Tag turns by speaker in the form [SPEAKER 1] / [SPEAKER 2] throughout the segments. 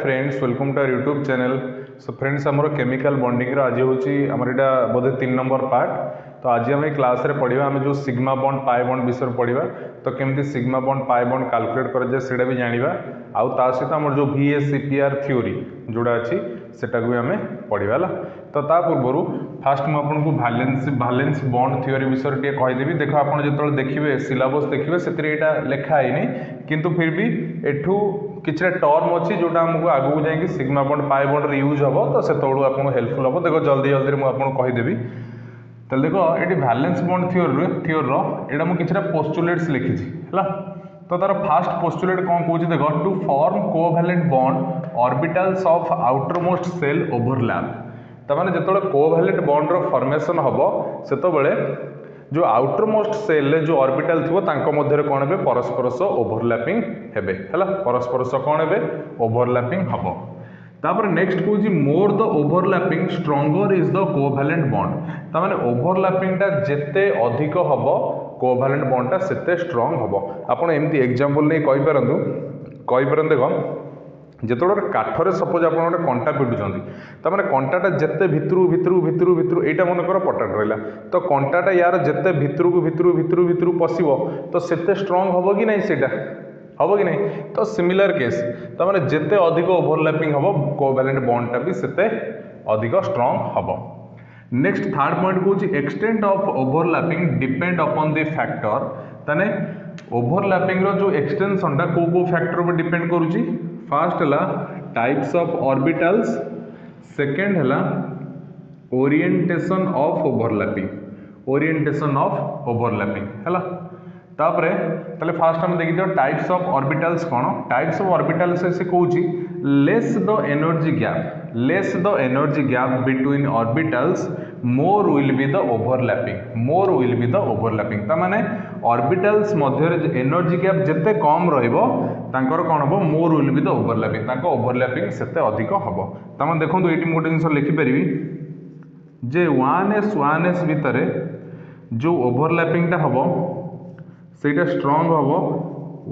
[SPEAKER 1] Friends welcome to our YouTube channel. So friends आमर chemical bonding आज हूँ आमर यहाँ बोधे 3 नंबर पार्ट। तो आज आम क्लास रे पढ़ा आम जो सिग्मा बॉन्ड पाई बॉन्ड विषय पढ़ा। तो केमती sigma bond pi bond calculate कराए से भी जाना आउ ता सहित आम जो VSEPR थ्योरी जोड़ा अच्छी सेटा भी आम पढ़ा। तो ता पूर्व फास्ट मुझे भालेंस बॉन्ड थ्योरी विषय टे कहीदेवी। देख आप जो देखिए सिलेबस देखिए से लिखाई किंतु फिर भी एठू किसी टर्म अच्छी जोटा आमको आगू जाकि sigma bond pi bond use हम तो से आपको हेल्पफुल हम। देखो जल्दी जल्दी मुझे कहीदेवी। तो देख ये भालेंस बॉन्ड थ्योरी यहाँ मुझे किसी पोस्टुलेट्स लिखी है। तो तार फास्ट पोस्टुलेट कौन कौन देख to form covalent bond orbitals of outermost shell overlap. तमाने जो कोवैलेंट बॉन्ड रो फॉर्मेशन हम से जो आउटर मोस्ट सेल जो ऑर्बिटल थी मध्य कौन है परस्पर सह ओवरलैपिंग हेबे है। परस्पर सह कौन है ओवरलैपिंग हम। तापर नेक्स्ट कौन more the overlapping stronger is the covalent bond. तमाने ओवरलैपिंग जिते अधिक हम कोवैलेंट बॉन्डटा सेते स्ट्रंग हम। आपड़ एमती एग्जांपल नहीं कहीपर देख जो काठरे सपोज आप गोटे कंटा पिटुंट तमें कंटाटा जिते भितरू भितरू भितरू भितरू यहाँ मनकर पटाट रहा तो कंटाटा यार जिते भितरू को भितरू भितरू भितरू पशिव तो सेते स्ट्रंग हम कि नहीं सेटा हम कि नहीं। तो सिमिलर केस तमें जिते अधिक ओवरलैपिंग हम कोवैलेंट बॉन्डटा भी सेते अधिक स्ट्रंग हम। नेक्स्ट थर्ड पॉइंट कौन extent of overlapping depend upon the factor. ताने ओवरलैपिंग रो जो एक्सटेंशनटा को फैक्टर पर डिपेंड करुची। फर्स्ट है टाइप्स ऑफ ऑर्बिटल्स, सेकेंड है ओरिएंटेशन ऑफ ओवरलैपिंग है। तापरे ताले फास्ट हम देखी टाइप्स ऑफ ऑर्बिटल्स कौन। टाइप्स ऑफ ऑर्बिटल्स से कौन less the energy gap between orbitals more will be the overlapping. तामाने ऑर्बिटल्स मध्य एनर्जी गैप जिते कम रहिबो तांकर कौन हम मोर will be the overlapping overlapping सेते अधिक हम। तामान देखो ये गोटे जिन लिखिपारि जे 1s भितर जो ओवरलैपिंगटा हम सेटा स्ट्रंग हम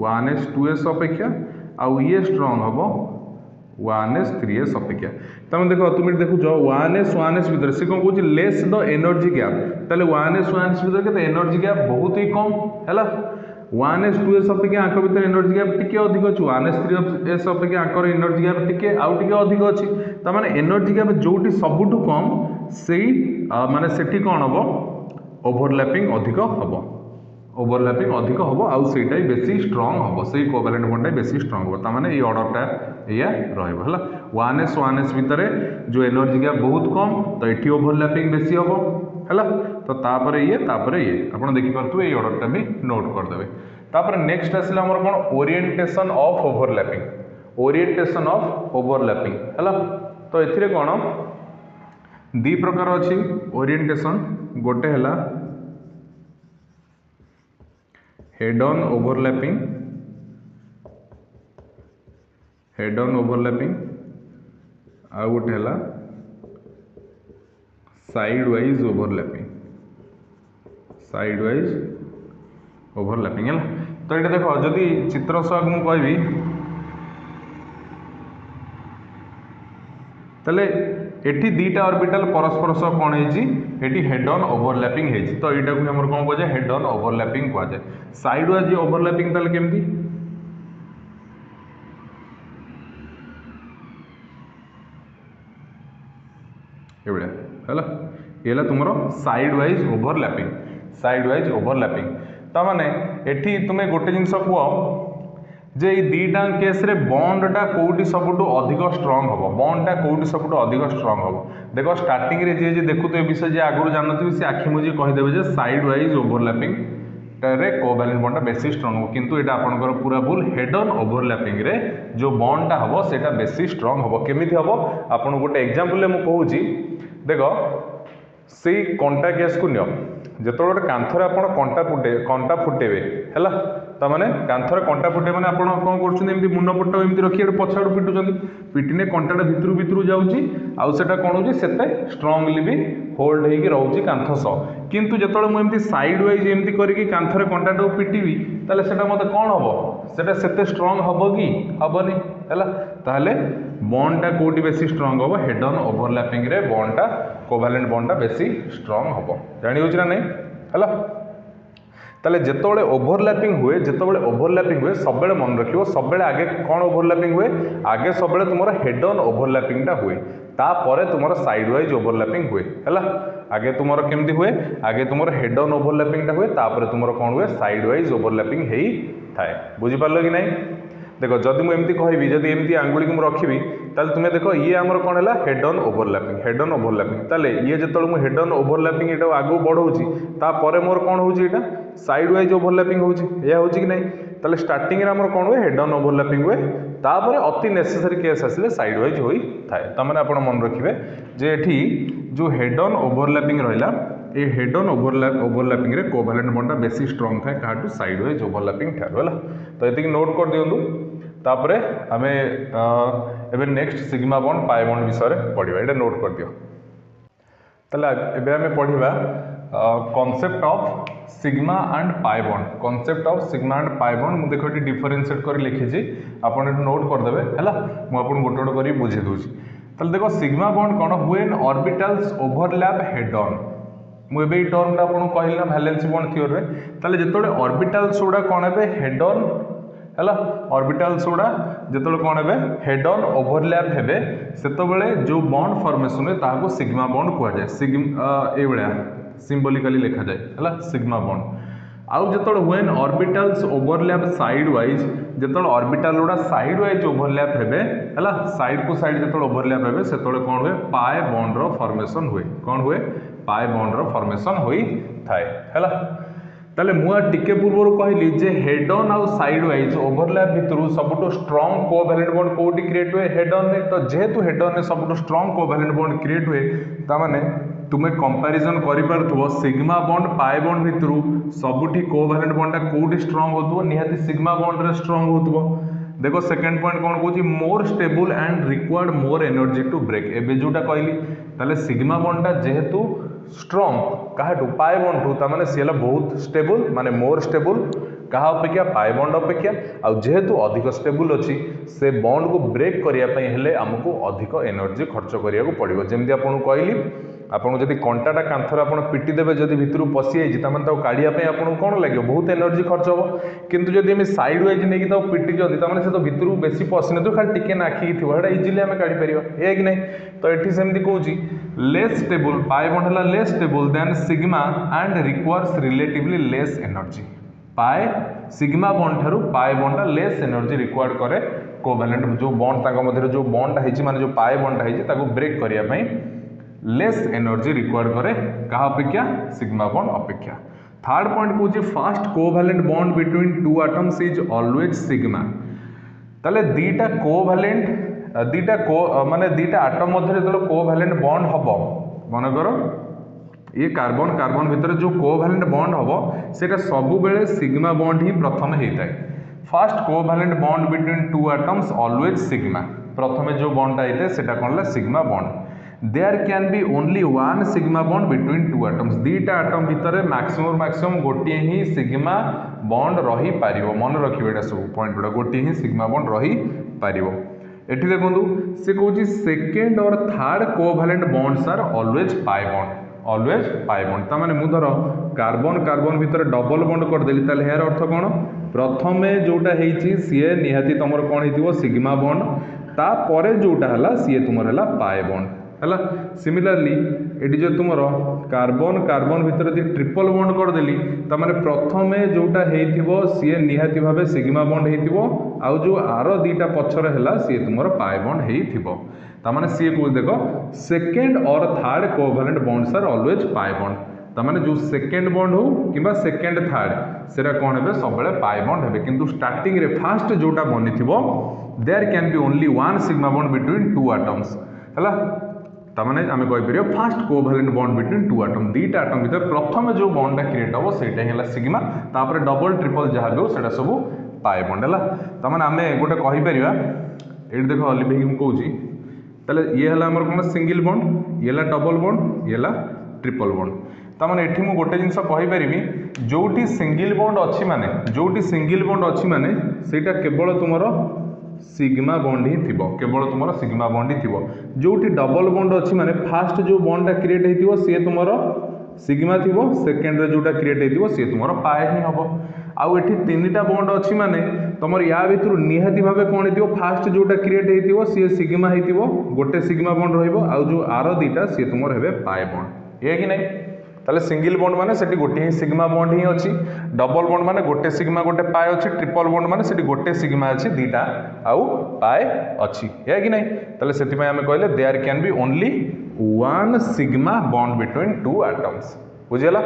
[SPEAKER 1] 1s 2s अपेक्षा आउ ये स्ट्रंग हम 1s 3s अपेक्षा। तुम देखो तुम देखुच 1s भितर से कौन कौन लेस द एनर्जी गैप। ताले 1s भितर के एनर्जी गैप बहुत ही कम है। 1s 2s अपेक्षा आंक भितर एनर्जी गैप टिके अधिक अच्छी 1s 3s अपेक्षा आंकर एनर्जी गैप टिके आउ टिके अधिक अच्छी। तार एनर्जी गैप जोटी सबुठु कम से माने सेठी कौन हम ओवरलैपिंग अधिक हम आउ सेटा बेसी स्ट्रंग हम से कोवैलेंट बॉन्डटा बेसी स्ट्रंग हम। तार ये ऑर्डरटा या रहा 1s भितर जो एनर्जी गैप बहुत कम तो ये ओवरलैपिंग बेसी हम है। तो तापर ये आप देखिपे ये ऑर्डरटा भी नोट करदे। तापर नेक्स्ट आसला हमर कोन ओरिएंटेशन ऑफ ओवरलैपिंग है। तो एथिरे कोन दी प्रकार अच्छी ओरिएंटेशन। गोटे है हेड ऑन ओवरलैपिंग आउ गोटे है साइड वाइज ओवरलैपिंग है। तो ये देख जदि चित्र सह मुझे कहबी ताले एठी दीटा ऑर्बिटल परस्पर सह कौन है हेड ऑन ओवरलैपिंग है। तो यहाँ को हमर कौन कह हेड ऑन ओवरलैपिंग कहुए। साइड वाइज ओवरलैपिंग ताले केमती ये तुम साइड वाइज ओवरलैपिंग। ताने एठी तुम्हें गोटे जिनस कह जे दीटा केस रे बॉन्डटा कौटी सबुठु अधिक स्ट्रंग हम देख स्टार्टिंग रे जे देखु ए विषय जे आगुरी जानते सी आखि मुझे कहीदेवे जे साइड वाइज ओवरलैपिंग कोवैलेंट बॉन्डटा बेसी स्ट्रंग हम किंतु एटा आपनकर पूरा भूल हेड ऑन ओवरलैपिंग रे जो बॉन्डटा हम सेटा बेसी स्ट्रंग हम। केमिति हम आपन गोटे एग्जांपल मु कहूची देख से कंटा केस को नियो जो गोटे कांथर आप कंटा फुटेबे है। ताने कांथर कंटा फुटे मैंने आप कौन कर मुंड पट एमती रखी पछाड़ पिटुंट पिटिने कंटाटा भितर भितर जाऊँगी आउटा कौन हो स्ट्रंगली भी होल्ड होगी रोचे कांथ सह। किंतु जो मुझे साइड वाइज एमती करके कांथर कंटाटा पिटिबी ताले सेटा मत कौन हम सेटा सेते स्ट्रंग हम कि हेनी है। बॉन्डटा कोटी बेसी स्ट्रांग हम हेड ऑन ओवरलैपिंग रे बॉन्डटा कोवैलेंट बॉन्डटा बेसी स्ट्रांग हम जानी होची ना नहीं है ताले जितेबाला ओवरलैपिंग हुए जितेबाला ओवरलैपिंग हुए सब मन रखियो सब आगे कौन ओवरलैपिंग हुए आगे सब तुम हेड ऑन ओवरलैपिंगटा हुए तापर तुम साइड वाइज ओवरलैपिंग हुए है आगे तुम केमती हुए आगे तुम हेड ऑन ओवरलैपिंगटा हुए तापर तुम कौन हुए साइड वाइज ओवरलैपिंग है थाए बुझीपार कि नहीं देख जदि मुझे कहबी जदि एमती आंगुली को रखी ताले तुम्हें देख ये आमर कौन है हेड ऑन ओवरलैपिंग ताले ये जो मुझे हेड ऑन ओवरलैपिंग ये आगे बढ़ाऊँगी तापर मोर कौन होता साइड वाइज ओवरलैपिंग हो कि नहीं ताले स्टार्टिंग रे हमर कौन हुए हेड ऑन ओवरलैपिंग हुए तापर अति नेसेसरी केस आसिले साइड वाइज होई थाए तमाने आपण मन रखिबे जे एठी जो हेड ऑन ओवरलैपिंग रहिला ए हेड ऑन ओवरलैपिंग रे कोवैलेंट बॉन्डा बेसी स्ट्रांग थाए काटू साइड वाइज ओवरलैपिंग ठार होला तो एतिक नोट कर दियंतु तापर आमे एबे next sigma bond pi bond विषय रे पढिबा एटा नोट कर दियो ताले एबे आमे पढिबा concept of sigma and pi bond concept of sigma and pi bond मुझे देखो ये डिफरेंशिएट कर लिखी आपन नोट करदे है मुझे गोटे गोटे कर बुझे दूसरी ताले देखो सिग्मा बॉन्ड कौन हुए ऑर्बिटल्स ओवरलैप हेड ऑन मुझे टर्म आपको कहली ना वैलेंसी बॉन्ड थ्योरी में ताले जिते ऑर्बिटल्स गुड़ा कौन है हेड ऑन है ऑर्बिटल्स गुड़ा जो कौन है हेड ऑन ओवरलैप हेबे सेतबेले जो बॉन्ड फॉर्मेशन है सिग्मा बॉन्ड कहुए सिग्मा ये सिंबॉलिकली लिखा जाए है सिग्मा बॉन्ड आउ जो हुए ऑर्बिटल्स ओवरलैप साइड वाइज जो ऑर्बिटल गुड़ा साइड वाइज ओवरलैप हेबे है साइड को साइड जो ओवरलैप हेबे से कौन हुए पाए बॉन्ड रो फॉर्मेशन हुए कौन हुए पाए बॉन्ड रो फॉर्मेशन होई थाए है ताले मुआ टिके पूर्व कहली जे हेड ऑन आउ साइड वाइज ओवरलैप भितर सबुठ स्ट्रांग कोवैलेंट बॉन्ड कोटी क्रिएट हुए हेड ऑन में तो जेहेतु हेड ऑन में सबुठ स्ट्रांग कोवैलेंट बॉन्ड क्रिएट हुए तामाने तुम्हें कंपैरिजन करि पारथुबो सिग्मा बॉन्ड पाए बॉन्ड भितर सबुठी कोवैलेंट बॉन्डटा कोटी स्ट्रांग होतुबो निहाती सिग्मा बॉन्ड रे स्ट्रांग होतुबो देखो सेकंड पॉइंट कौन कहूँ मोर stable and required more energy to break एबे जोटा कहली ताले सिग्मा बॉन्डटा जेहेतु स्ट्रांग काहाटू पाए बॉन्ड टू तामाने सिला बहुत स्टेबल माने मोर स्टेबल कहा अपेक्षा पाए बॉन्ड अपेक्षा आ जेहेतु अधिक स्टेबल अच्छी से बॉन्ड को ब्रेक करने हेले आमको अधिक एनर्जी खर्च करिया को पड़िबो जेमती आपन कहली आपन जदि कंटाटा कांथर आपन पिटी देबे जदि भितरु पसी आइछि तामान ताको काढिया पय आपन कोन लागियो बहुत एनर्जी खर्च हो किंतु जदि हम साइड वाइज नेकी ताको पिटी जदि तामाने से तो भितरु बेसी पसी न तो खाली टिके नाखी थिबो हेडा इजीली हम काढी परियो ए कि नै तो एठी सेमती कहूची लेस स्टेबल पाए बॉन्ड हला less stable then sigma and requires relatively less energy पाए सिग्मा बॉन्ड ठारू पाए बॉन्डा लेस एनर्जी रिक्वायर्ड करे कोवैलेंट जो बॉन्ड ताको मध्य जो बॉन्ड है माने जो पाए बॉन्ड है ताको ब्रेक करिया पई लेस एनर्जी रिक्वायर्ड करे कहा अपेक्षा सिग्मा बॉन्ड अपेक्षा थर्ड पॉइंट कहूँ fast covalent bond between two atoms is always sigma ताले दीटा कोवैलेंट दीटा माने दीटा एटम मध्य जो कोवैलेंट बॉन्ड हम मन कर ये कार्बन कार्बन भितर जो कोवैलेंट बॉन्ड हम सेटा सबु बेले सिग्मा बॉन्ड ही प्रथम होता है first covalent bond between two atoms always sigma प्रथम जो बॉन्डटा होता है कौन sigma bond there can be only one sigma bond between two atoms दीटा एटम भितर मैक्सिमम गोटे ही सिग्मा बॉन्ड रही पारिबो मन रखिबे एटा सब पॉइंट गुडा गोटे ही सिग्मा बॉन्ड रही पारिबो एठी देखंतु से कहूची सेकंड और third covalent bonds are always pi bond ता माने मु धर कार्बन कार्बन भितर डबल बॉन्ड कर देली ताले हेर अर्थ कोन प्रथमे जोटा हेची सीए निहाती तमर कोन हेतिबो सिग्मा बॉन्ड ता परे जोटा हला सीए तुमर हला पाई बॉन्ड है सिमिलरली ये जो तुम कार्बन कार्बन भितर यदि ट्रिपल बॉन्ड करदेली तार प्रथम जोटा हो सी निहाती भाव सिग्मा बॉन्ड हो आउ जो आर दीटा पछर है सी तुम पाए बॉन्ड होने सी कौन देख सेकेंड और third covalent bonds are always pi bond तार जो सेकेंड बॉन्ड हो कि सेकेंड थर्ड से कौन है सब पाए बॉन्ड है किंतु स्टार्टिंग रे फास्ट जोटा बनी थो there can be only one sigma bond between two atoms है ताने आम कहीपर first covalent bond between two atom दीटा एटम भीतर प्रथम जो बॉन्डा क्रिएट हम सहीटा ही सिग्मा तापर डबल ट्रिपल जहाँ भी हो से सब पाए बॉन्ड है ताने आम गोटे कहीपर ये देख लिखेक कौची ताले ये है कौन सिंगल बॉन्ड ये डबल बॉन्ड ये ट्रिपल बॉन्ड ताने एठी मु गोटे जिनस कहीपरि जोटी सिंगल बॉन्ड अच्छी माने जोटी सिंगल बॉन्ड अच्छी माने सेटा केवल तुमर सिग्मा बॉन्ड ही थिबो, केवल तुमर सिग्मा बॉन्ड ही थिबो। जोटी डबल बॉन्ड अछि माने फास्ट जो बॉन्डटा क्रिएट हेतिबो से तुमर सिग्मा थिबो, सेकेंड रे जोटा क्रिएट हेतिबो से तुमर पाए ही हबो। आउ एठी तीनटा बॉन्ड अछि माने तुमर या भितरु निहाती भाबे कोन हेतिबो फास्ट जोटा क्रिएट हेतिबो से सिग्मा हेतिबो, गोटे सिग्मा बॉन्ड रहइबो, आउ जो आरो दीटा से तुमर हेबे पाए बॉन्ड। ये कि नहीं ताले सिंगल बॉन्ड माने सेठी गोटे ही सिग्मा बॉन्ड ही अछि, डबल बॉन्ड माने गोटे सिग्मा गोटे पाए अछि, ट्रिपल बॉन्ड माने सेठी गोटे सिग्मा अछि दीटा आउ पाए अछि। या कि नहीं ताले सेति में हमें कहले there can be only one sigma bond between two atoms. बुझियला।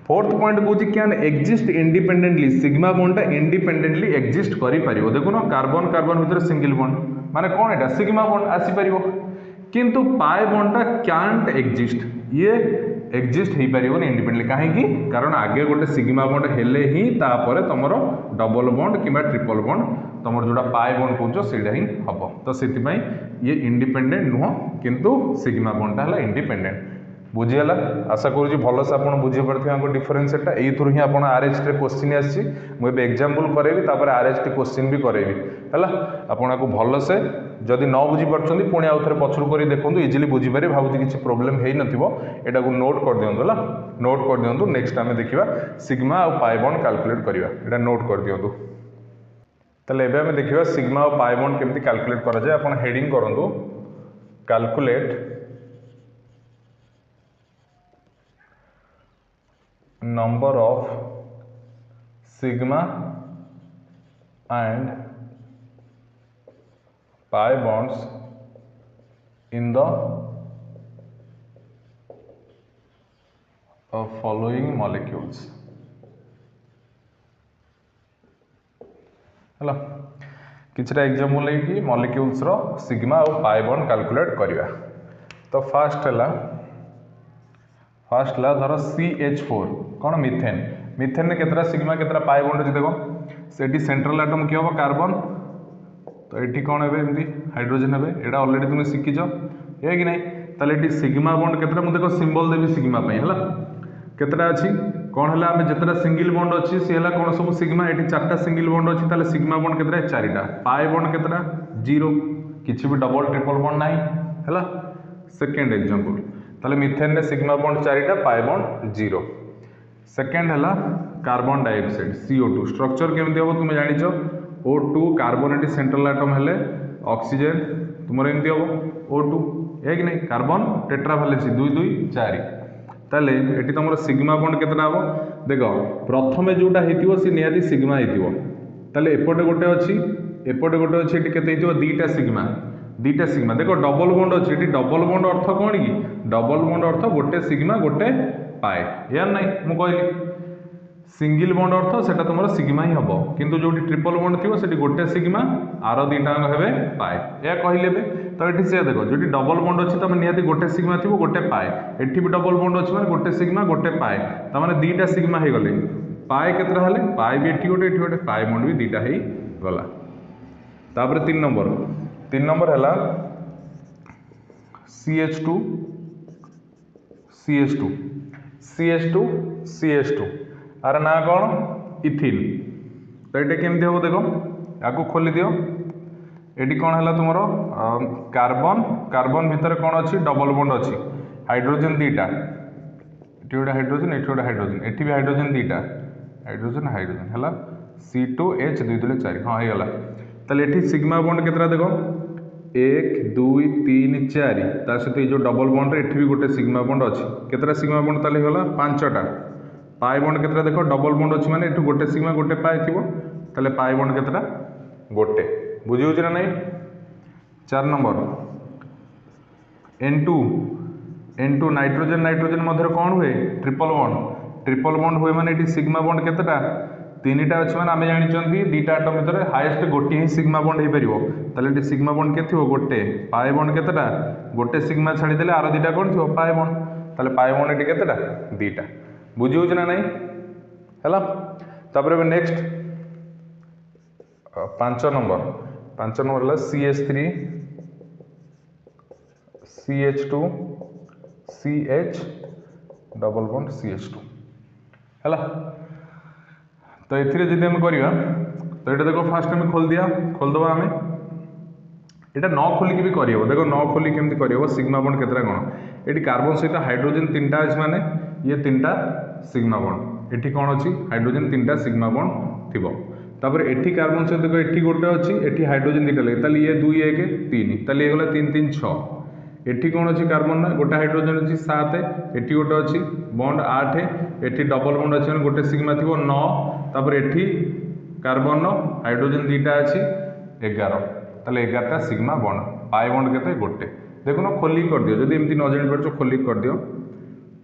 [SPEAKER 1] फोर्थ पॉइंट कहूँ can exist independently, sigma bond independently exist करि परिबो। देखो ना कार्बन कार्बन भितर सिंगल बॉन्ड माने कोन एटा सिग्मा बॉन्ड आसी परिबो, किंतु पाए बॉन्डटा कैंट एक्जिस्ट, ये एक्जिस्ट हो पारिबो इंडिपेंडेंटली। कहीं कारण आगे गोटे सिग्मा बॉन्ड हेले ही तापर तुमर डबल बॉन्ड किंबा ट्रिपल बॉन्ड तुमर जोड़ा पाए बॉन्ड कहूँ सेटा ही हम, तो से ये इंडिपेंडेंट नुह किंतु सिग्मा बॉन्डटा है इंडिपेंडेंट। बुझीगला। आशा करूँ भलसे आप बुझी पार्थे डिफरेन्सटा यू ही आप आरएच क्वेश्चन आसी मुझे एग्जांपल करेबी तापर आरएच क्वेश्चन भी करेबी है आपको भलसे जदि न बुझी पार्टी पुणी आउ थे पछरू कर देखूँ इजिली बुझीपारे भावुँ किसी प्रोब्लेम हो ना को नोट कर दिंतु है नोट कर दिंतु। नेक्स्ट आम देखा सिग्मा और पाए बॉन्ड कैलकुलेट करवा, यहाँ नोट कर दिंतु। ताले एबे आम देखा सिग्मा और पाए बॉन्ड केमती कैलकुलेट करा जाए। आप हेडिंग करूँ calculate number of sigma and pi bonds in the following molecules। है किछटा एग्जांपल लेकिन मॉलिक्यूल्स रो सिग्मा और पाई बॉन्ड कैलकुलेट करवा। तो फास्ट ला धर CH4 कौन मिथेन, मिथेन में केतरा सिग्मा केतरा पाई बॉन्ड अछि देखो, सेठी सेंट्रल एटम किए हम कार्बन, तो ये कौन है एमती हाइड्रोजन है, यहाँ ऑलरेडी तुम शिखिच है कि नहीं। ताले ये सिग्मा बॉन्ड केतरा मुझे देखो सिंबल देवी सिग्मा है केतटा अच्छी कौन है आम जितना सिंगल बॉन्ड अच्छी सी है कौन सब सिग्मा, ये चार्टा सिंगल बॉन्ड अच्छी ताले सिग्मा बॉन्ड केतटा चारिटा, पाए बॉन्ड केतटा जीरो, किसी भी डबल ट्रिपल बॉन्ड ना है। सेकेंड एग्जांपल ताले मिथेन ने सिग्मा बॉन्ड चारिटा पाए बॉन्ड जीरो। सेकेंड है कार्बन डाइऑक्साइड CO2 स्ट्रक्चर केमती हम तुम जानिच O2 कार्बन ये सेंट्रल एटम हेले ऑक्सीजन तुम एमती हम O2 है कि नहीं, कार्बन टेट्राभैलेंसी 2 2 4 ताले ये तुम सिग्मा बॉन्ड केतना हम देख प्रथमे जोटा होती सी निहाती सिग्मा होती ताले एपटे गोटे अच्छी एपटे गोटे अच्छी ये केते दीटा सिग्मा देखो डबल बॉन्ड अच्छी ये डबल बॉन्ड अर्थ कौन कि डबल बॉन्ड अर्थ गोटे सिग्मा गोटे पाए यार नहीं मु कहली सिंगल बॉन्ड अर्थ सेटा तुम सिग्मा ही हम, किंतु जो ट्रिपल बॉन्ड थी से गोटे सिग्मा आर दीटा हे पाए या कहले। तो ये से देख जो डबल बॉन्ड अच्छी तुम निहाती गोटे सिग्मा थी गोटे पाए, एटी भी डबल बॉन्ड अच्छी मैंने गोटे सिग्मा गोटे पाए तमाने दीटा सिग्मा हो गले, पाए केतरा हेले पाए भी एटी गोटे पाए बॉन्ड भी दीटा ही गला। तापर 3 नंबर है CH2 आर ना कौन इथिल। तो ये केमती हम देखो या खोली दियो, ये कौन है तुम कार्बन कार्बन भितर कौन अच्छी डबल बॉन्ड अच्छी हाइड्रोजन दीटा, ये गोटे हाइड्रोजन ये गोटे हाइड्रोजन ये भी हाइड्रोजन दीटा हाइड्रोजन हाइड्रोजन है C2H 2 2 4 हाँ होगा। ताले ये सिग्मा बॉन्ड केतरा देख 1 2 3 4 ता सहित ये जो डबल बॉन्ड ये भी गोटे सिग्मा बॉन्ड अच्छी केतरा सिग्मा बॉन्ड ताले होगा 5टा, पाए बॉन्ड केतरा देख डबल बॉन्ड अच्छी माने ये गोटे सिग्मा गोटे पाए थी ताले पाए बॉन्ड केतरा गोटे, बुझी हो ना नहीं। 4 नंबर N2 नाइट्रोजन मध्य कौन हुए ट्रिपल बॉन्ड हुए माने ये सिग्मा बॉन्ड केतटा 3टा अच्छे मैंने आम जानी दीटा आटम भितर हाएस्ट गोटे ही सिग्मा बॉन्ड हो पार, ये सिग्मा बॉन्ड के गोटे पाए बॉन्ड केतटा गोटे सिग्मा छाड़ीदे आर दीटा कौन थी पाए बॉन्ड, ताले पाए बॉन्ड ये केतटा दीटा, बुझी हो ना नहीं है। तापर नेक्स्ट 5 नंबर है CH3 CH2 CH double bond CH2 है। तो ये जब हम करवा तो ये देखो फास्ट आम खोलदबा आम এটা ন খোলিকি भी करहब देख न खोलिक केमती करहब सिग्मा बॉन्ड केतटा कौन ये कार्बन सहित हाइड्रोजेन 3टा अच्छे माने ये 3टा सिग्मा बॉन्ड एठी कौन अच्छी हाइड्रोजेन 3टा सिग्मा बॉन्ड थिबो तापर एठी कार्बन सहित देखो एठी गोटे अच्छी एठी हाइड्रोजेन 2टा लगे ताले ये 2 1 3 ताले ये गला 3 3 6 एठी कौन अच्छी कार्बन ना गोटे हाइड्रोजेन अच्छी 7 एठी गोटे अच्छी बॉन्ड 8 एठी डबल बॉन्ड अच्छी गोटे सिग्मा थिबो 9 तापर एठी कार्बन हाइड्रोजेन 2टा अच्छी 11 ताले 11टा सिग्मा बॉन्ड पाई बॉन्ड केते गोटे देखो ना खोलिक कर दियो जदि एमती न जानि परछो खोलिक कर दियो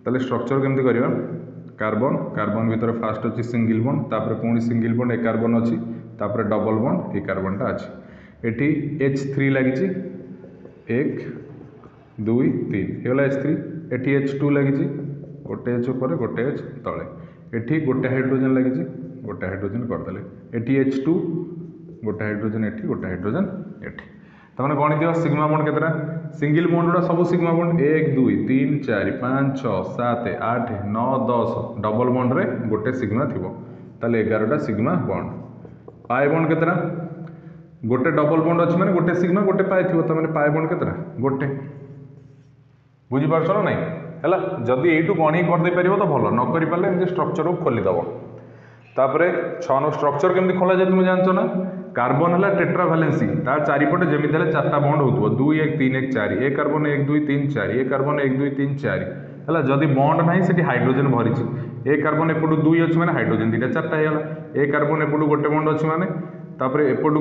[SPEAKER 1] ताले स्ट्रक्चर केमती करिवा कार्बन कार्बन भीतर फास्ट अच्छी सिंगल बॉन्ड तापर पुणी सिंगल बॉन्ड ए कार्बन अच्छी तापर डबल बॉन्ड ए कार्बनटा अच्छी एठी H3 लगी 1 2 3 हेला H3 एठी H2 लगी गोटे H ऊपर गोटे H तले एठी गोटे हाइड्रोजन लगी गोटे हाइड्रोजन करदेले एठी H2 गोटे हाइड्रोजन एठी गोटे हाइड्रोजन एठी तमाने गणि दियो सिग्मा बॉन्ड केतरा सिंगल बॉन्ड गुडा सब सिग्मा बॉन्ड 1 2 3 4 5 6 7 8 9 10 डबल बॉन्ड रे गोटे सिग्मा थिबो ताले 11टा सिग्मा बॉन्ड पाई बॉन्ड केतरा गोटे डबल बॉन्ड अछि माने गोटे सिग्मा गोटे पाई थिबो तमाने पाई बॉन्ड केतरा गोटे बुझी पारछो ना नहीं हैला जदी एटू गणि कर दे परिबो तो भलो न करि पाले एमती स्ट्रक्चर को खोली दबो तापरे 6 नो स्ट्रक्चर केमती खोला जाय तुम जानछो ना कार्बन है टेट्रा वैलेंसी तार चारिपटे जमी चार्टा बॉन्ड होतो 2 1 3 1 4 ए कार्बन 1 2 3 4 ए कार्बन 1 2 3 4 है जदि बॉन्ड ना से हाइड्रोजन भरी ए कार्बन एपटू 2 अच्छी मैंने हाइड्रोजन 2टा 4टा होगा ए कार्बन एपटू गोटे बॉन्ड अच्छी मैंने तापर एपटू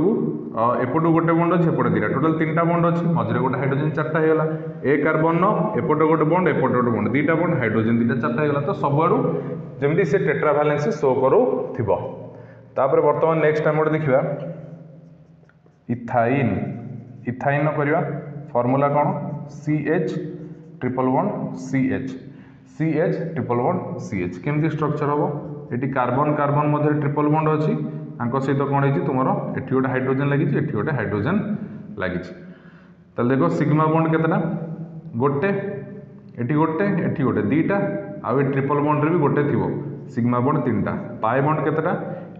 [SPEAKER 1] गोटे बॉन्ड अच्छे एपटे 2टा टोटाल 3टा बॉन्ड अच्छी मझे गोटे हाइड्रोजन 4टा होगा ए कार्बन एपटे गोटे बॉन्ड एपटे गोटे बॉन्ड 2टा बॉन्ड हाइड्रोजन 2टा 4टा होगा तो सबुआड़ू जमी से टेट्रा वैलेंसी शो करूथिबो तापर वर्तमान नेक्स्ट टाइम गोटे देखिबा इथाइन इथाइन करवा फॉर्मूला कौन CH triple bond CH triple bond CH केमती स्ट्रक्चर हम ये कार्बन कार्बन मध्य ट्रिपल बॉन्ड अच्छी सहित कौन है तुम ये गोटे हाइड्रोजन लगी ये गोटे हाइड्रोजन लगी देखो सिग्मा बॉन्ड केतना गोटे एटी गोटे एटी गोटे 2टा आउ ट्रिपल बॉन्ड रे भी गोटे थी सिग्मा बॉन्ड 3टा पाई बॉन्ड केतना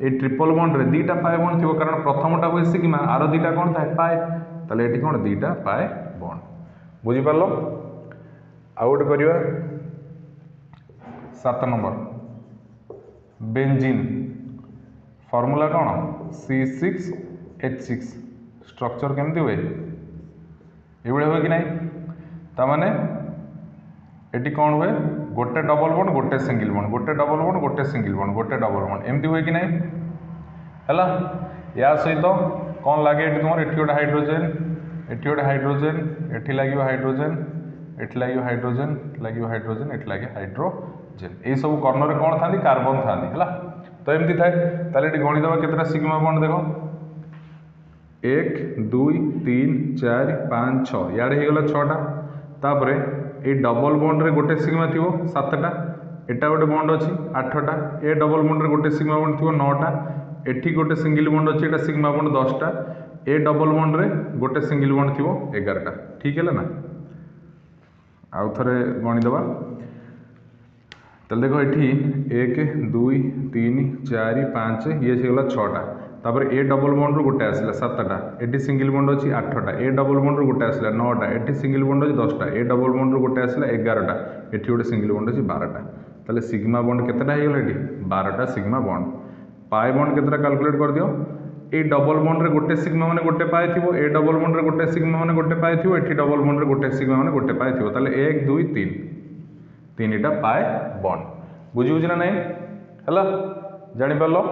[SPEAKER 1] ए ट्रिपल बॉन्ड रे 2टा पाई बॉन्ड थी कारण प्रथमटा हुए सिग्मा आर 2टा कौन था पाए ताले एटी कौन 2टा पाए बॉन्ड बुझी पारलो आउ गोटे करवा 7 नंबर बेंजीन फॉर्मूला कौन C6H6 स्ट्रक्चर केमती हुए ये हुए कि नहीं तामाने एटी कौन हुए गोटे डबल बॉन्ड गोटे सिंगल बॉन्ड गोटे डबल बॉन्ड गोटे सिंगल बॉन्ड गोटे डबल बॉन्ड एमती हुए कि नहीं हैला या सहित कौन लगे ये तुम एटी गोटे हाइड्रोजेन एटी गोटे हाइड्रोजेन एटी लगे हाइड्रोजेन एटी लगे हाइड्रोजेन लगे हाइड्रोजेन एटी लगे हाइड्रोजेन ये सब कर्णर कौन था कार्बन था तो एमती थाए ताले एटी गणिदबा केतटा सिग्मा बॉन्ड देखो 1 2 3 4 5 6 याडे होगला 6टा तापरे ए डबल बॉन्ड रे गोटे सिग्मा थी 7टा एटा गोटे बॉन्ड अच्छी 8टा ए डबल बॉन्ड रे गोटे सिग्मा बॉन्ड थी 9टा एठी गोटे सिंगल बॉन्ड अच्छी एटा सिग्मा बॉन्ड 10टा ए डबल बॉन्ड रे गोटे सिंगल बॉन्ड थी 11टा ठीक है ना आउ थे गणिदबा देखो ये 1 2 3 4 5 ये होगा 6टा तापर ए डबल बॉन्ड रू गोटे आसला 7टा एटी सिंगल बॉन्ड अच्छी 8टा ए डबल बॉन्ड रू गोटे आसला 9टा एटी सिंगल बॉन्ड अच्छी 10टा ए डबल बॉन्ड रू गोटे आसला 11टा एटी गोटे सिंगल बॉन्ड अच्छी 12टा ताले सिग्मा बॉन्ड केतेटा हो गला एटी 12टा सिग्मा बॉन्ड पाई बॉन्ड केतेटा कैलकुलेट कर दियो ए डबल बॉन्ड रे गोटे सिग्मा माने गोटे पाई थिबो ए डबल बॉन्ड रे गोटे सिग्मा माने गोटे पाई थिबो एटी डबल बॉन्ड रे गोटे सिग्मा माने गोटे पाई थिबो ताले 1 2 3 3टा पाई बॉन्ड बुझी बुझी ना नहीं हैला जानि पारलो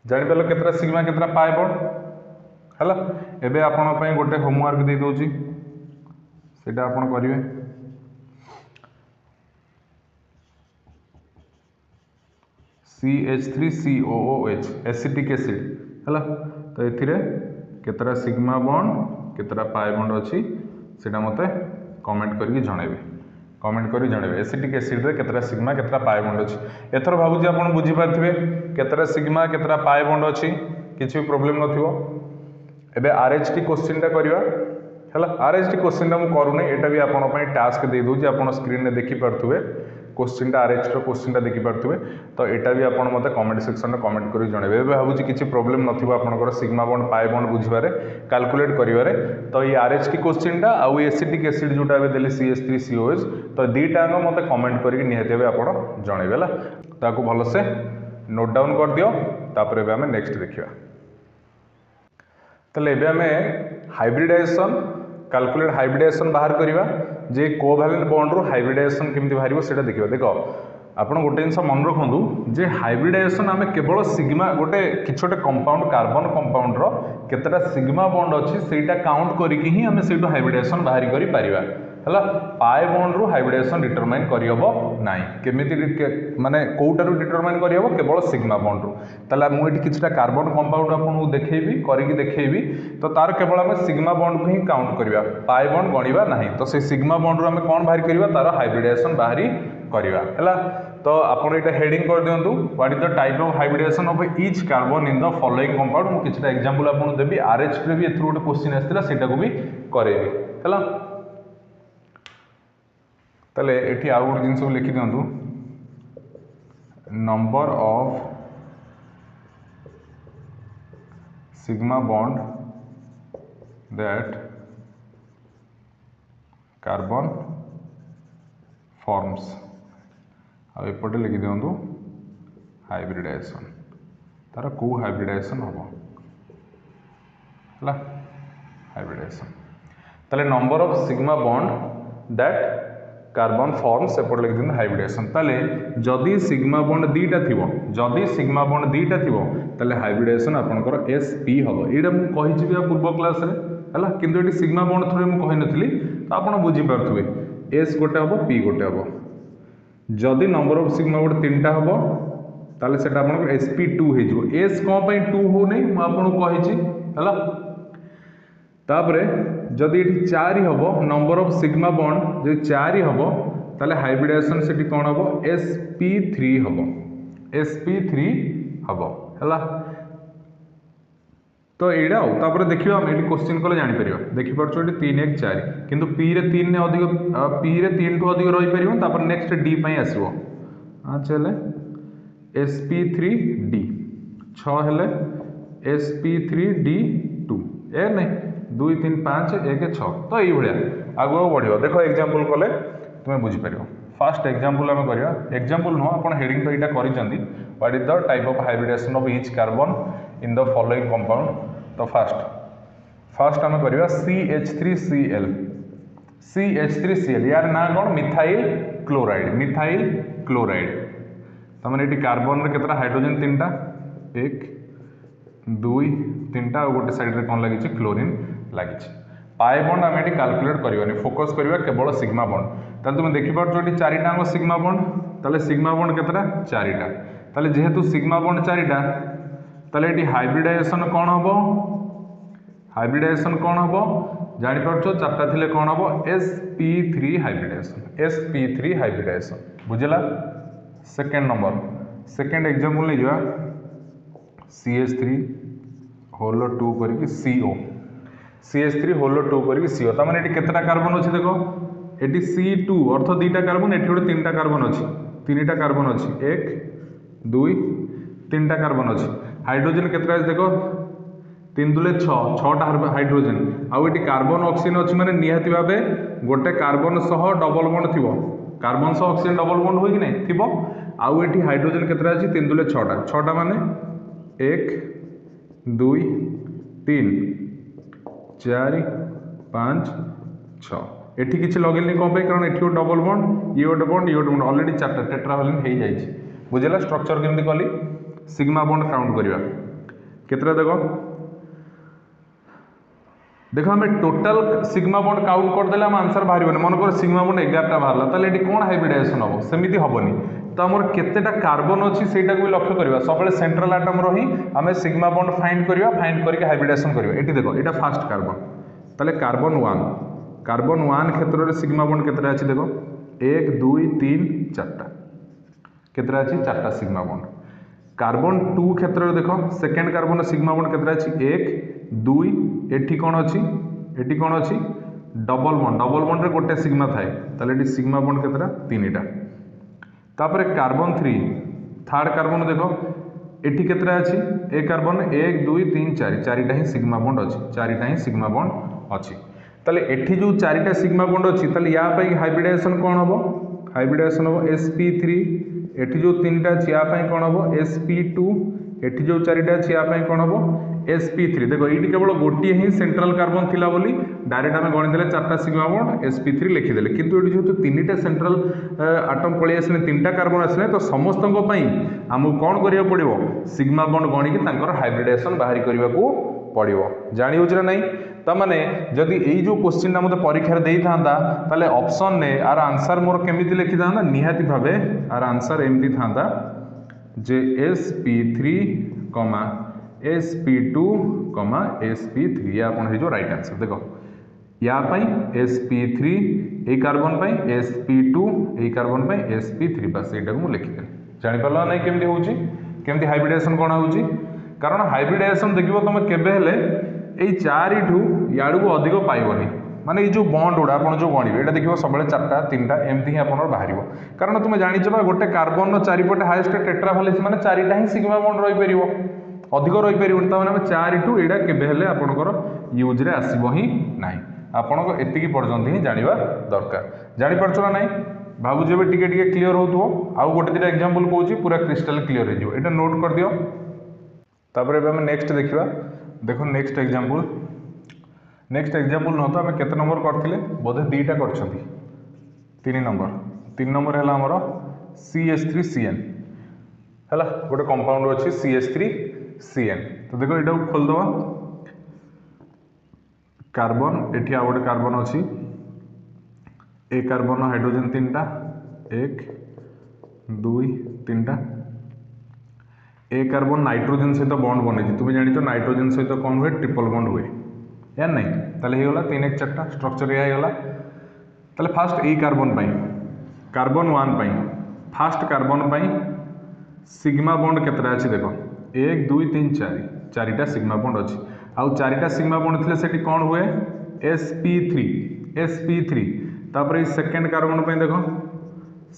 [SPEAKER 1] जापर केतरा सिग्मा केतरा पाए बॉन्ड हैला एबे आपण पई गोटे होमवर्क दे दोची सेटा आपण करिवे CH3COOH एसिटिक एसिड हैला तो एथिरे केतरा सिग्मा बॉन्ड केतरा पाए बॉन्ड अछि सेटा मते कमेंट करके जणाइबे कमेंट करी जणाइबे एसिटिक एसिड रे केतरा सिग्मा केतरा पाए बॉन्ड अछि एथर भाबुची आपण बुझी पारथिबे केतरा सिग्मा केतरा पाए बॉन्ड अछि किछि प्रॉब्लम नथिबो एबे आरएचटी क्वेश्चन टा करिवा हैला आरएचटी क्वेश्चन टा मु करू नै एटा भी आपण पई टास्क दे दोची आपण स्क्रीन रे देखि पारथुबे क्वेश्चन आरएच क्वेश्चन देखि पार्थे तो यहाँ भी आप मत कमेंट सेक्शन में कमेंट कर जनइबे भावुँ किसी प्रोब्लेम नथिबो आपनकर सिग्मा बॉन्ड पाई बॉन्ड बुझिबारे कैलकुलेट करिवारे तो ये आरएच की क्वेश्चन आउ एसिटिक एसिड जोटा एबे देले CH3COH तो दीटांग मत कमेंट करके निहाती आप जनइबे ताकू भलसे नोट डाउन कर दियो तापर एबे हमें नेक्स्ट देखिबा तले एबे हमें हाइब्रिडाइजेशन कैलकुलेट हाइब्रिडाइजेशन बाहर करिबा जे कोवैलेंट बॉन्ड रो हाइब्रिडाइजेशन केमति बाहरिबो सेटा देखिबा देखो आपण गोटे जिनस मन रखु जे हाइब्रिडाइजेशन आम केवल सिग्मा गोटे किसी गोटे कंपाउंड कार्बन कंपाउंड रो केतेटा सिग्मा बॉन्ड अच्छी सेटा काउंट करके ही आम से हाइब्रिडाइजेशन बाहरी करि परिबा हला पाई बॉन्ड रू हाइब्रिडाइजेशन डिटरमाइन करहबो नाही केमिति माने कोउटारू डिटरमाइन करहबो केवल सिग्मा बॉन्ड रू तला मु एठी किछटा कार्बन कंपाउंड आपन देखैबी करिकि देखैबी तो तार केवल आम सिग्मा बॉन्ड को ही काउंट करबा पाई बॉन्ड गणिबा नाही तो से सिग्मा बॉन्ड रू आम कोन बाहरी करबा तार हाइब्रिडाइजेशन बाहरी करबा हला तो आपन एटा हेडिंग कर दियंतु what is the type of hybridization of each carbon in the following compound मु किछटा एग्जांपल आपन देबी आरएच रे भी एथु गोटे क्वेश्चन आस्तिला सेटा को भी करेबी हला तले एठी आउ गोटे जिनस लिखि दियंतु number of sigma bond that carbon forms एपटे लिखि दियंतु हाइब्रिडाइजेशन तार को हाइब्रिडाइजेशन हम है हाइब्रिडाइजेशन तले number of sigma bond that carbon forms एपटे लिखि दियंतु हाइब्रिडाइजेशन तले जदि सिग्मा बॉन्ड दीटा थिबो जदि सिग्मा बॉन्ड दीटा थिबो तले हाइब्रिडाइजेशन आपनकर sp हबो एडा मु कहि छिबा पूर्व क्लास रे हला किंतु एटी सिग्मा बॉन्ड थ्रू मु कहि नथली तो आपण बुझी पारथुबे s गोटे हबो p गोटे हबो जदि नंबर ऑफ सिग्मा बॉन्ड तीनटा हबो ताले सेटा आपनकर sp2 हे जो s कोन पई 2 हो नै मु आपन कहि छि हला तापरे जदि एटी 4 हबो नंबर ऑफ सिग्मा बॉन्ड जे 4 हबो ताले हाइब्रिडाइजेशन सेटी कोन हबो sp3 हबो sp3 हबो हला तो एडा तापर देखिबा हम एटी क्वेश्चन कले जानि परिबा देखि परछो एटी 3 1 4 किंतु p रे 3 ने अधिक p रे 3 ठो अधिक रहि परिबो तापर नेक्स्ट d पई आसीबो आ चले sp3d 6 हेले sp3d2 ए नै 2 3 5 1 6 तो यही भाया आगो बढ़ियो देखो एग्जांपल कले तुम बुझी परियो फर्स्ट एग्जांपल आम करिया एग्जांपल नो आपण हेडिंग तो एटा करि जंदी what is the type of hybridization of each carbon in the following compound तो फर्स्ट आम करिया CH3Cl यार ना कोन मिथाइल क्लोराइड तमने एटी कार्बन रे केतरा हाइड्रोजन तीनटा 1 2 3टा और गोटे साइड रे कोन लागि छि क्लोरीन लागि छि पाई बॉन्ड आम एटी कैलकुलेट करबानी फोकस करबा केवल सिग्मा बॉन्ड ताले तुम देखि पारछो एटी चारिटा सिग्मा बॉन्ड ताले सिग्मा बॉन्ड केतरा चारिटा ताले जेहेतु सिग्मा बॉन्ड चारिटा ताले एटी हाइब्रिडाइजेशन कोन हबो जानि पारछो चारटा थिले कोन हबो sp3 हाइब्रिडाइजेशन बुझला सेकंड नंबर सेकंड एग्जांपल ले जा CH3 होलो 2 करके CO CH3 होलो 2 करके CO त माने एटी केतटा कार्बन अछि देखो एटी C2 अर्थ दुईटा कार्बन एटी गोटे तीनटा कार्बन अछि तीनटा कार्बन अछि 1 2 तीनटा कार्बन अछि हाइड्रोजन केतरा अछि देखो 3 दुले 6 6टा हाइड्रोजन आ एटी कार्बन ऑक्सीजन अछि माने निहाती भाबे गोटे कार्बन सह डबल बॉन्ड थिबो कार्बन सह ऑक्सीजन डबल बॉन्ड होई कि नै थिबो आ एटी हाइड्रोजन केतरा अछि 3 दुले 6टा माने 1 2 3 4 5 6 एठी किछि लगेलनी कोन पे कारण एठी डबल बॉन्ड ये बॉन्ड ऑलरेडी चारटा टेट्रावैलेंट हे जाई छि बुझला स्ट्रक्चर केमति कली सिग्मा बॉन्ड काउंट करिवा केतरा देखो हमें टोटल सिग्मा बॉन्ड काउंट कर देले हम आंसर बाहरिबो मन कर सिग्मा बॉन्ड 11टा बाहरला ताले एठी कोन हाइब्रिडाइजेशन हबो सेमिति हबोनी तो आमर केतेटा कार्बन अछि सेटा को लक्ष्य करबा सबले सेंट्रल एटम रही हमें सिग्मा बॉन्ड फाइंड करके हाइब्रिडाइजेशन करबा एठी देखो एटा फर्स्ट कार्बन ताले कार्बन 1 क्षेत्र रे सिग्मा बॉन्ड केतेटा अछि देखो 1 2 3 4टा केतेटा अछि 4टा सिग्मा बॉन्ड कार्बन 2 क्षेत्र रे देखो सेकंड कार्बन सिग्मा बॉन्ड केतेटा अछि 1 2 एठी कोन अछि डबल बॉन्ड रे गोटे सिग्मा थाए ताले एठी सिग्मा बॉन्ड केतेटा 3टा तापर कार्बन 3 थर्ड कार्बन देखो एठी केतरा अछि ए कार्बन 1 2 3 4 चारिटा ही सिग्मा बॉन्ड अछि चारिटा ही सिग्मा बॉन्ड अछि ताले एठी जो चारिटा सिग्मा बॉन्ड अछि ताले या पई हाइब्रिडाइजेशन कोन हबो हाइब्रिडाइजेशन हबो sp3 एठी जो तीनटा अछि या पई कोन हबो sp2 एठी जो चारिटा अछि या पई कोन हबो sp3 देखो एठी केवल गोटी ही सेंट्रल कार्बन थिला बोली डायरेक्ट हम गणि देले चारटा सिग्मा बॉन्ड sp3 लिखि देले किंतु एठी जो तीनटा सेंट्रल एटम पळी आसले तीनटा कार्बन आसले तो समस्तଙ୍କ पई हमु कोन करिया पड़िबो सिग्मा बॉन्ड गणि कि तांकर हाइब्रिडाइजेशन बाहरी करबा को पड़िबो जानि होछ ना नहीं त माने जदि एई जो क्वेश्चन ना मते परीक्षा रे देई थांदा ताले ऑप्शन ने आर आंसर मोर केमिति लिखि थांदा निहाती भाबे आर आंसर एमती थांदा जे sp3, sp2, sp3 या आपण हे जो राइट आंसर देखो या पई sp3 ए कार्बन पई sp2 ए कार्बन पई sp3 बस एटा को लिखि दे जानि परला नै केमिति होउची केमिति हाइब्रिडाइजेशन कोन होउची कारण हाइब्रिडाइजेशन देखिबो तुम केबे हेले एई चारिठू याडू को अधिक पाइबनी माने ये जो बॉन्ड उडा आपण जो गणिबे एटा देखिबो सबले चारटा तीनटा एमती ही आपण बाहरिबो कारण तुम जानिछ बा गोटे कार्बन नो चारिपटे हाईएस्ट टेट्रावैलेंसी माने चारिटा ही सिग्मा बॉन्ड रहि परिबो अधिक रहि परिबो त माने चारिठू एडा केबे हेले आपणकर यूज रे आसीबो ही नाही आपणको एतिकी पर्यंत ही जानिबा दरकार जानि परछो ना नाही भाबु जेबे टिके टिके क्लियर होतुओ आउ गोटे दिटा एग्जांपल कहूची पूरा क्रिस्टल क्लियर हो जिवो एटा नोट कर दियो तापर एबे हम नेक्स्ट देखिबा देखो नेक्स्ट एग्जांपल न तो आम केते नंबर करथिले बोधे दुईटा करछंती 3 नंबर हैला हमर CH3CN हैला गोटे कंपाउंड अछि CH3CN तो देखो एटा खोल दवा कार्बन एठी आ गोटे कार्बन अछि ए कार्बन हाइड्रोजन 3टा 1 2 3टा ए कार्बन नाइट्रोजन सहित बॉन्ड बने तुम जानिछ नाइट्रोजन सहित कौन हुए ट्रिपल बॉन्ड हुए या नहीं ताले हे गला 3 1 4टा स्ट्रक्चर या गला ताले फास्ट ए कार्बन पई कार्बन 1 पई फास्ट कार्बन पई सिग्मा बॉन्ड केतरा अछि देखो 1 2 3 4 चारिटा सिग्मा बॉन्ड अछि आउ चारिटा सिग्मा बॉन्ड थिले सेठी कौन हुए sp3 तापर सेकंड कार्बन पई देखो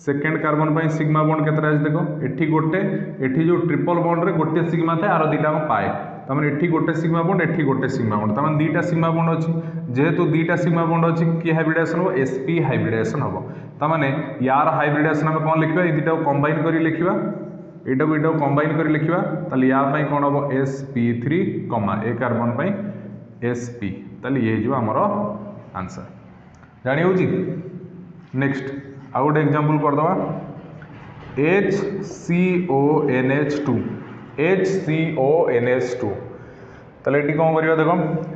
[SPEAKER 1] सेकंड कार्बन पई सिग्मा बॉन्ड केतरा अछि देखो एठी गोटे एठी जो ट्रिपल बॉन्ड रे गोटे सिग्मा थाए आरो दीटा पाए तमन एठी गोटे सिग्मा बॉन्ड एठी गोटे सिग्मा बॉन्ड तमन दीटा सिग्मा बॉन्ड अछि जेहेतु दीटा सिग्मा बॉन्ड अछि की हाइब्रिडाइजेशन हो sp हाइब्रिडाइजेशन हो तमाने यार हाइब्रिडाइजेशन हम कोन लिखबा ए दीटा को कंबाइन करी लिखबा एटा को कंबाइन करी लिखबा ताले या पई कोन हो sp3, ए कार्बन पई sp ताले ये जो हमरो आंसर जानि होजी नेक्स्ट आउ गोटे एग्जांपल कर दवा HCONH2 ताले एटी कौन करिया देखो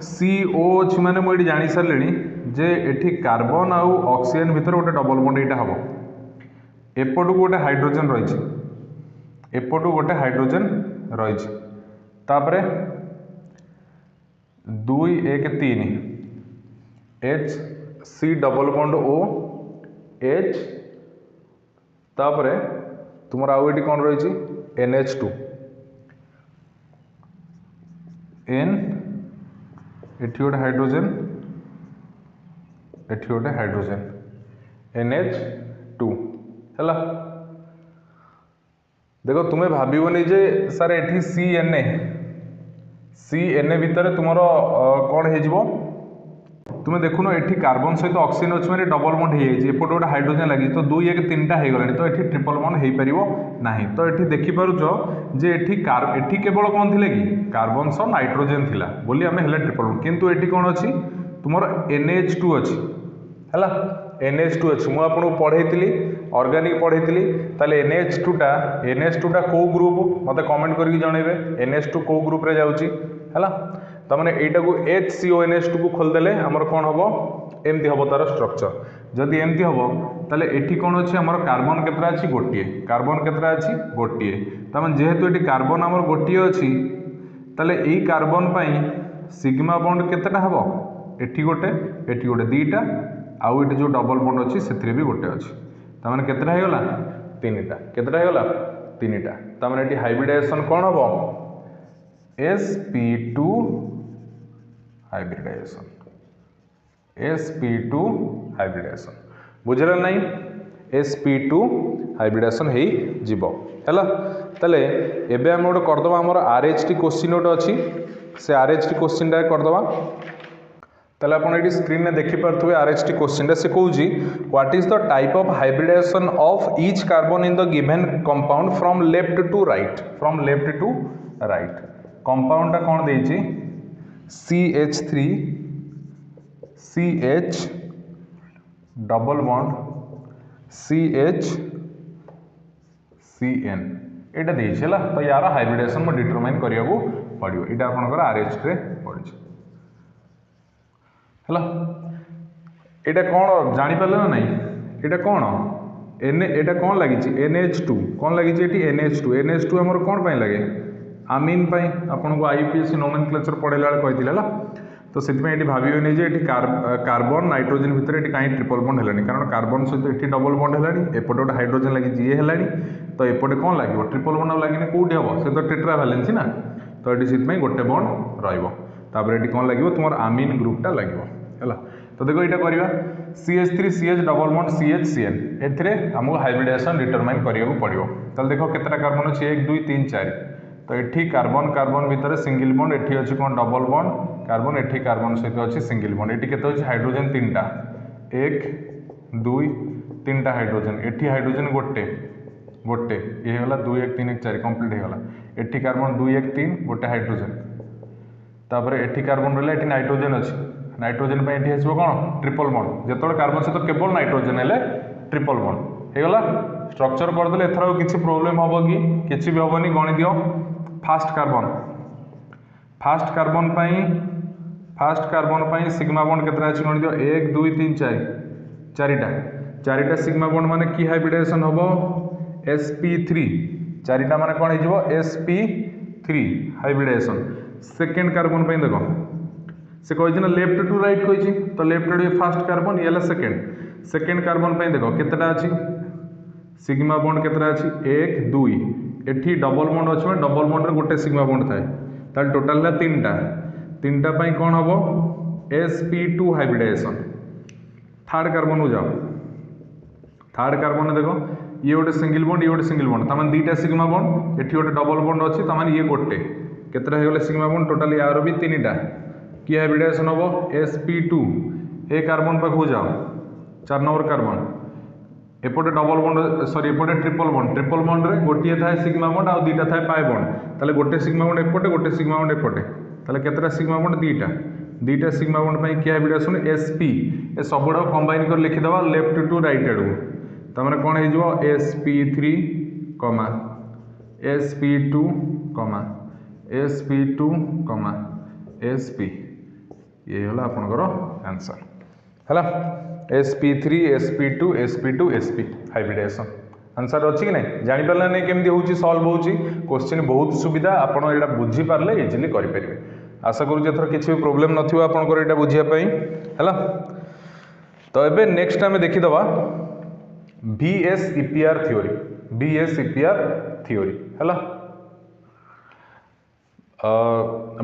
[SPEAKER 1] CO अछि माने मो एटी जानि सरलेनी जे एठी कार्बन आउ ऑक्सीजन भितर गोटे डबल बॉन्ड एटा हबो एपटू गोटे हाइड्रोजन रहिछि एपटू गोटे हाइड्रोजन रहिछि तापरे 2 1 3 H C double bond O H तापरे तुमर आउ एटी कौन रहिछि NH2 N एठी गोटे हाइड्रोजन एठी गोटे हाइड्रोजन NH2 हैला देखो तुम्हें भाबिबोनी जे सर एठी CNA भितर तुमर कौन हे जिवो तुम्हें देखुन एठी कार्बन सहित ऑक्सीजन अछि माने डबल बॉन्ड हे जाइछि एपटे गोटे हाइड्रोजन लागि तो 2 1 3टा हे गलानी तो एठी ट्रिपल बॉन्ड हे परिबो नाही तो एठी देखि पारुछो जे एठी केवल कोन थिले कि कार्बन सह नाइट्रोजन थिला बोली हमें हेला ट्रिपल बॉन्ड किंतु एठी कोन अछि तुमर NH2 अछि हैला NH2 अछि मु आपन पढैतिली ऑर्गेनिक पढैतिली ताले NH2 टा को ग्रुप मते कमेंट करके जणैबे NH2 को ग्रुप रे जाउची हैला त माने एटा को HCONH2 को खोल देले हमर कोन हबो एमती हबो तार स्ट्रक्चर जदि एमती हबो ताले एठी कोन अछि हमर कार्बन केतरा अछि गोटिए कार्बन केतरा अछि गोटिए त माने जेहेतु एठी कार्बन हमर गोटिए अछि ताले एई कार्बन पई सिग्मा बॉन्ड केतटा हबो एठी गोटे दीटा आउ एठी जो डबल बॉन्ड अछि सेथरे भी गोटे अछि त माने केतटा हे गला तीनटा केतटा हे गला तीनटा त माने एठी हाइब्रिडाइजेशन कोन हबो sp2 हाइब्रिडाइजेशन sp2 हाइब्रिडाइजेशन बुझला नहीं sp2 हाइब्रिडेशन हो जीवो हैला ताले एबे हम गोटे करदबा हमर आरएचटी क्वेश्चन गोटे अछि से आरएचटी क्वेश्चन टा करदबा ताले आपण एटी स्क्रीन में देखि पारथुबे आरएचटी क्वेश्चन टा से कहूजी what is the type of hybridization of each carbon in the given compound from left to right compound टा कोन देछि CH3 CH double bond CH CN एटा देछि हला तो यार हाइब्रिडेशन में डिटरमाइन करिया को पड़ियो एटा आपनकर आरएच रे पड़छि हला एटा कोन जानि पाले ना नहीं एटा कोन एटा कोन लागि छि NH2 कोन लागि छि एटी NH2 हमर कोन पय लागे आमीन पय आपन को आईपीएससी नोमेनक्लेचर पढेला कहिथिला हला तो से भावियो नहीं जे कार्बन नाइट्रोजन भितर ये कहीं ट्रिपल बॉन्ड है कारण कार्बन सहित ये डबल बॉन्ड है एपटे गोटे हाइड्रोजन लगी ये है तो एपटे कौन लगे ट्रिपल बॉन्ड लगे कौटी हम से तो टेट्रा वैलेंसी ना तो ये गोटे बॉन्ड रही कौन लगे तुम आमीन ग्रुपटा लगे है तो देखो ये करवा CH3 CH double bond CH CN एमको hybridisation determine करिया पड़ो तो देखो केतटा कार्बन अच्छे 1 2 3 4 तो ये कार्बन कार्बन भितर सिंगल बॉन्ड एठी अच्छी कौन डबल बॉन्ड कार्बन एठी कार्बन सहित अच्छी सिंगल बॉन्ड एठी केते अछि हाइड्रोजन 3टा 1 2 3टा हाइड्रोजन एठी हाइड्रोजन गोटे गोटे ये होला 2 1 3 1 4 कंप्लीट हे होला एठी कार्बन 2 1 3 गोटे हाइड्रोजन तापर एठी कार्बन रहला एठी नाइट्रोजन अछि नाइट्रोजन पे एठी आछो कोन ट्रिपल बॉन्ड जेतोल कार्बन सहित केवल नाइट्रोजन हेले ट्रिपल बॉन्ड हे होला स्ट्रक्चर कर देले एथरा किछि प्रॉब्लम होबो कि किछि भी होबनी गणि दियो first carbon pi sigma bond केतरा अछि गणि दियो 1 2 3 4 चारिटा सिग्मा बॉन्ड माने की हाइब्रिडेशन होबो sp3 चारिटा माने कोन हिजबो sp3 हाइब्रिडेशन सेकंड कार्बन पाई देखो से कहि ना लेफ्ट टू राइट कहि तो लेफ्ट टू फास्ट कार्बन ये सेकंड कार्बन पाई देखो केतटा अछि सिग्मा बॉन्ड केतरा अछि 1 2 एठी डबल बॉन्ड अछि डबल बॉन्ड रे गोटे सिग्मा बॉन्ड थाए ताल टोटल है तीनटा पाई कौन हम sp2 हाइब्रिडेशन थर्ड कार्बन को जाओ थर्ड कार्बन देखो ये गोटे सिंगल बॉन्ड तमाने दुईटा सिग्मा बॉन्ड एठी गोटे डबल बॉन्ड अछि तमाने ये गोटे केतरा हे गले सिग्मा बॉन्ड टोटल यार भी तीनटा की हाइब्रिडेशन हम sp2 ए कार्बन पाखु जाओ 4 नंबर कार्बन एपटे डबल बॉन्ड सॉरी एपटे ट्रिपल बॉन्ड रे गोटे थाए सिग्मा बॉन्ड आ दुईटा थाए पाई बॉन्ड ताले गोटे सिग्मा बॉन्ड एपटे गोटे सिग्मा बॉन्ड एपटे ताले केतरा सिग्मा बॉन्ड दुईटा सिग्मा बॉन्ड पई की हाइब्रिडेशन sp ए सबुडा कंबाइन कर लिखि दबा लेफ्ट टू राइट आडू तमरे कोन हे जबो sp3 sp2 sp2 sp ये होला आपनकर आंसर हला sp3 sp2 sp2 sp hybridisation answer अच्छी कि नहीं जानी पारला नहीं केमती होची सॉल्व होची क्वेश्चन बहुत सुविधा आपण एटा बुझी पारले इजीली करि परिबे आशा करू जे थर किछि भी प्रॉब्लम नथिबो आपनकर एटा बुझिया पई हला तो एबे नेक्स्ट टाइम देखि दबा VSEPR थ्योरी हला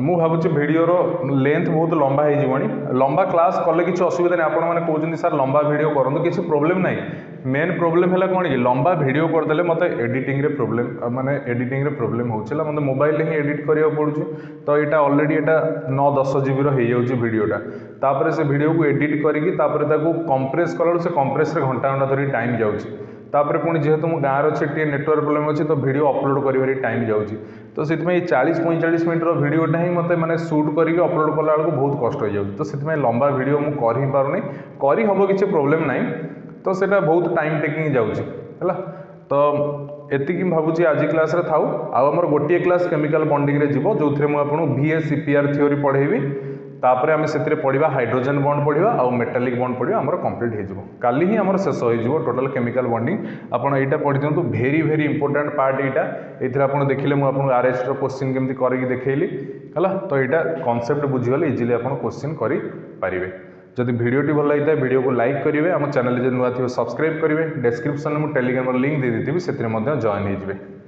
[SPEAKER 1] मु भावुँ भिडियो लेंथ बहुत लंबा हो लंबा क्लास कले किसी असुविधा नहीं आपण मैंने कहते सर लंबा भिडियो करूँ किसी प्रोब्लेम ना मेन प्रोब्लेम है कौन कि लंबा भिडियो करदे मत एडिटिंग रे प्रोब्लेम माने एडिटिंग रे प्रोब्लेम होगा मतलब मोबाइल ही एडिट करा पड़ू तो यहाँ ऑलरेडी यहाँ 9-10 GB हो भिडियोटा तापर से भिडियो को एडिट करके कंप्रेस कला से कंप्रेस रे घंटा घंटा धरी टाइम जाऊँगी तापर पुणी जेहेतु मो गाँव अच्छे नेटवर्क प्रोब्लेम अच्छी तो वीडियो अपलोड कर टाइम जाऊँगी तो से 40-45 मिनट भिडियोटा ही मत मैंने शूट करके अपलोड कला बेलू बहुत कष्ट हो जाए तो से लंबा भिडियो मुझे कर ही पारूनी कर हम किसी प्रोब्लेम ना तो सेटा बहुत टाइम टेकिंग जाऊँगी है तो एतिकी भावुँ आज क्लास रे थाउ आमर गोटे क्लास केमिकल बॉन्डिंग रे जीवो जो थे मुझे VSEPR थ्योरी पढ़ेबी तापर आम से पढ़ा हाइड्रोजन बॉन्ड पढ़ा आउ मेटालिक बॉन्ड पढ़ा आमर कंप्लीट हो काली ही आमर शेष हो टोटल केमिकल बॉन्डिंग आपड़ यहाँ पढ़ी दिखाँ भेरी भेरी इंपोर्टाट पार्ट यहाँ ये देखिले मुझे आरएच क्वेश्चन केमती करके देखली है तो यहाँ कॉन्सेप्ट बुझीगले इजिली आप क्वेश्चन करेंगे जदि भिडियोटी भल लगी भिडियो को लाइक करेंगे आम चैनल जो नुआ थी सब्सक्राइब करेंगे डिस्क्रिप्शन में टेलीग्राम लिंक दे दी से जॉइन हो।